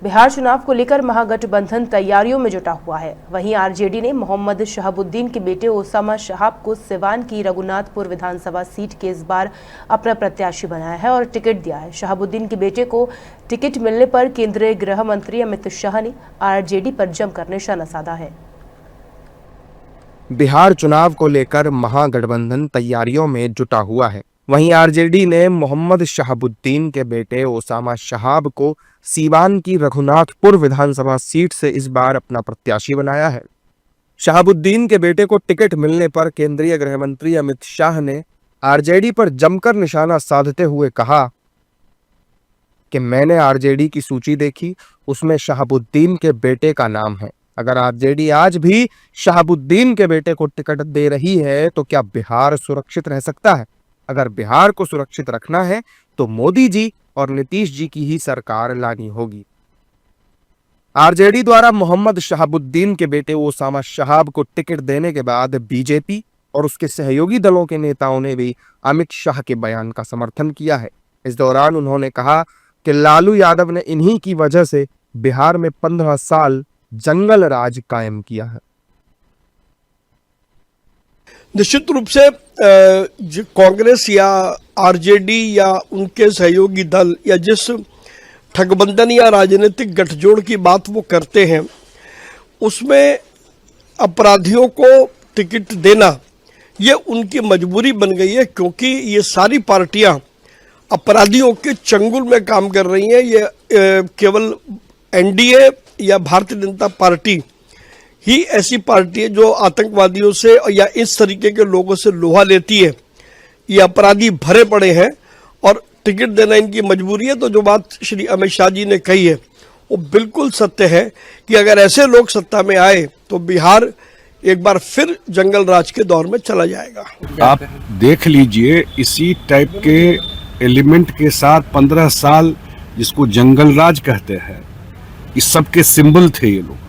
बिहार चुनाव को लेकर महागठबंधन तैयारियों में जुटा हुआ है। वहीं आरजेडी ने मोहम्मद शहाबुद्दीन के बेटे ओसामा शहाब को सिवान की रघुनाथपुर विधानसभा सीट के इस बार अपना प्रत्याशी बनाया है और टिकट दिया है। शहाबुद्दीन के बेटे को टिकट मिलने पर केंद्रीय गृह मंत्री अमित शाह ने आरजेडी पर जमकर निशाना साधा है। बिहार चुनाव को लेकर महागठबंधन तैयारियों में जुटा हुआ है। वहीं आरजेडी ने मोहम्मद शहाबुद्दीन के बेटे ओसामा शहाब को सीवान की रघुनाथपुर विधानसभा सीट से इस बार अपना प्रत्याशी बनाया है। शहाबुद्दीन के बेटे को टिकट मिलने पर केंद्रीय गृह मंत्री अमित शाह ने आरजेडी पर जमकर निशाना साधते हुए कहा कि मैंने आरजेडी की सूची देखी, उसमें शहाबुद्दीन के बेटे का नाम है। अगर आरजेडी आज भी शहाबुद्दीन के बेटे को टिकट दे रही है तो क्या बिहार सुरक्षित रह सकता है? अगर बिहार को सुरक्षित रखना है तो मोदी जी और नीतीश जी की ही सरकार लानी होगी। आरजेडी द्वारा मोहम्मद शहाबुद्दीन के बेटे ओसामा शहाब को टिकट देने के बाद बीजेपी और उसके सहयोगी दलों के नेताओं ने भी अमित शाह के बयान का समर्थन किया है। इस दौरान उन्होंने कहा कि लालू यादव ने इन्हीं की वजह से बिहार में 15 साल जंगल राज कायम किया है। निश्चित रूप से कांग्रेस या आरजेडी या उनके सहयोगी दल या जिस ठगबंधन या राजनीतिक गठजोड़ की बात वो करते हैं, उसमें अपराधियों को टिकट देना ये उनकी मजबूरी बन गई है, क्योंकि ये सारी पार्टियां अपराधियों के चंगुल में काम कर रही हैं। ये केवल एनडीए या भारतीय जनता पार्टी ही ऐसी पार्टी है जो आतंकवादियों से या इस तरीके के लोगों से लोहा लेती है। ये अपराधी भरे पड़े हैं और टिकट देना इनकी मजबूरी है। तो जो बात श्री अमित शाह जी ने कही है वो बिल्कुल सत्य है कि अगर ऐसे लोग सत्ता में आए तो बिहार एक बार फिर जंगल राज के दौर में चला जाएगा। आप देख लीजिए, इसी टाइप के एलिमेंट के साथ 15 साल जिसको जंगल राज कहते हैं, इस सब के सिंबल थे ये लोग।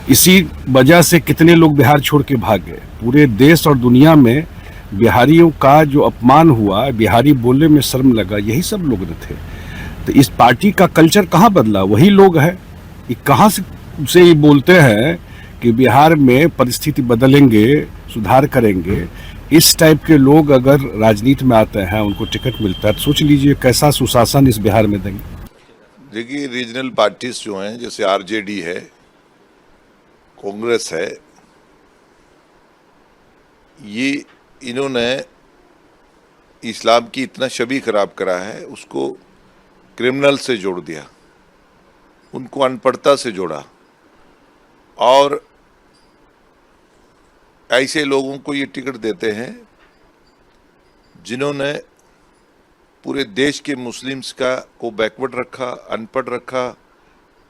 इसी वजह से कितने लोग बिहार छोड़ के भाग गए। पूरे देश और दुनिया में बिहारियों का जो अपमान हुआ, बिहारी बोलने में शर्म लगा, यही सब लोग थे। तो इस पार्टी का कल्चर कहाँ बदला? वही लोग हैं। ये कहाँ से ये बोलते हैं कि बिहार में परिस्थिति बदलेंगे, सुधार करेंगे। इस टाइप के लोग अगर राजनीति में आते हैं, उनको टिकट मिलता है, तो सोच लीजिए कैसा सुशासन इस बिहार में देंगे। देखिए, रीजनल पार्टीज जो हैं, जैसे आरजेडी है, कांग्रेस है, ये इन्होंने इस्लाम की इतना छवि खराब करा है, उसको क्रिमिनल से जोड़ दिया, उनको अनपढ़ता से जोड़ा और ऐसे लोगों को ये टिकट देते हैं जिन्होंने पूरे देश के मुस्लिम्स को बैकवर्ड रखा, अनपढ़ रखा,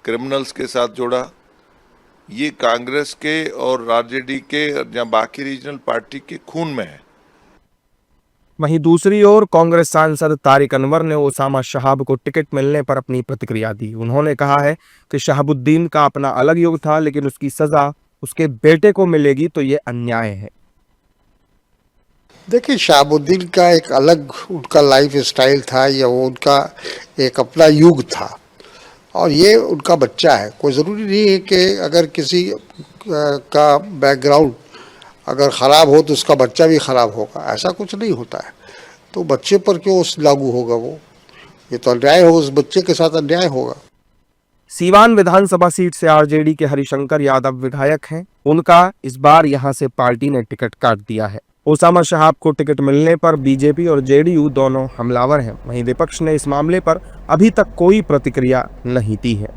क्रिमिनल्स के साथ जोड़ा। ये कांग्रेस के और आरजेडी के या बाकी रीजनल पार्टी के खून में है। वहीं दूसरी ओर कांग्रेस सांसद तारिक अनवर ने ओसामा शहाब को टिकट मिलने पर अपनी प्रतिक्रिया दी। उन्होंने कहा है कि शहाबुद्दीन का अपना अलग युग था, लेकिन उसकी सजा उसके बेटे को मिलेगी तो ये अन्याय है। देखिए, शहाबुद्दीन का एक अलग उनका लाइफ स्टाइल था, या वो उनका एक अपना युग था और ये उनका बच्चा है। कोई ज़रूरी नहीं है कि अगर किसी का बैकग्राउंड अगर ख़राब हो तो उसका बच्चा भी ख़राब होगा, ऐसा कुछ नहीं होता है। तो बच्चे पर क्यों लागू होगा वो? ये तो अन्याय हो, उस बच्चे के साथ अन्याय होगा। सीवान विधानसभा सीट से आरजेडी के हरिशंकर यादव विधायक हैं। उनका इस बार यहां से पार्टी ने टिकट काट दिया है। ओसामा शहाब को टिकट मिलने पर बीजेपी और जेडीयू दोनों हमलावर हैं। वहीं विपक्ष ने इस मामले पर अभी तक कोई प्रतिक्रिया नहीं दी है।